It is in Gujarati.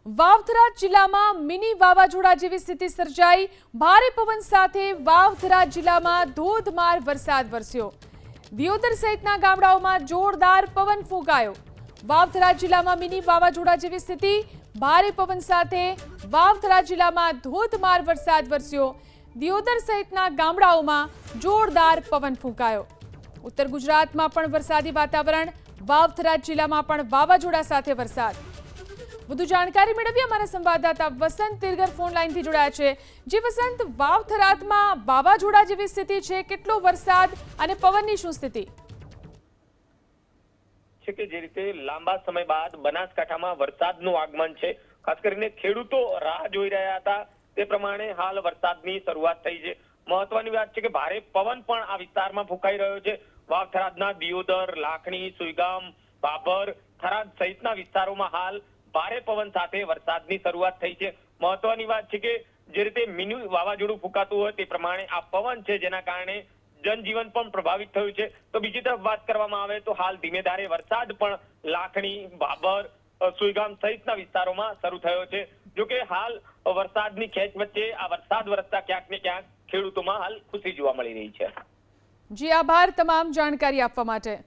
વાવથરા જિલ્લામાં મિની વાવાઝોડા જેવી સ્થિતિ સર્જાઈ। ભારે પવન સાથે વાવથરા જિલ્લામાં ધોધમાર વરસાદ વરસ્યો। દિયોદર સહિતના ગામડાઓમાં જોરદાર પવન ફૂંકાયો। વાવથરા જિલ્લામાં મિની વાવાઝોડા જેવી સ્થિતિ, ભારે પવન સાથે વાવથરા જિલ્લામાં ધોધમાર વરસાદ વરસ્યો। દિયોદર સહિતના ગામડાઓમાં જોરદાર પવન ફૂંકાયો। ઉત્તર ગુજરાતમાં પણ વરસાદી વાતાવરણ, વાવથરા જિલ્લામાં પણ વાવાઝોડા સાથે વરસાદ। વધુ જાણકારી મેળવી અમારા સંવાદદાતા વસંત તિરગર ફોન લાઈનથી જોડાયા છે। જી વસંત, વાવથરામાં વાવાઝોડા જેવી સ્થિતિ છે, કેટલો વરસાદ અને પવનની શું સ્થિતિ છે કે જે રીતે લાંબા સમય બાદ બનાસકાંઠામાં વરસાદનું આગમન છે, ખાસ કરીને ખેડૂતો રાહ જોઈ રહ્યા હતા તે પ્રમાણે હાલ વરસાદની શરૂઆત થઈ છે। મહત્વની વાત છે કે ભારે પવન પણ આ વિસ્તારમાં ફૂંકાઈ રહ્યો છે। વાવથરાના દિયોદર, લાખણી, સુઈગામ, બાબર, થરાદ સહિતના વિસ્તારોમાં હાલ ભારે પવન સાથે વરસાદની શરૂઆત થઈ છે। મહત્વની વાત છે કે જે રીતે મિની વાવાઝોડું ફૂંકાતું હોય તે પ્રમાણે આ પવન છે, જેના કારણે જનજીવન પણ પ્રભાવિત થયું છે। તો બીજી તરફ વાત કરવામાં આવે તો હાલ ધીમે ધારે વરસાદ પણ લાખણી, બાબર, સુઈગામ સહિતના વિસ્તારોમાં શરૂ થયો છે। જોકે હાલ વરસાદની ખેંચ વચ્ચે આ વરસાદ વરસતા ક્યાંક ને ક્યાંક ખેડૂતોમાં હાલ ખુશી જોવા મળી રહી છે। જી આભાર તમામ જાણકારી આપવા માટે।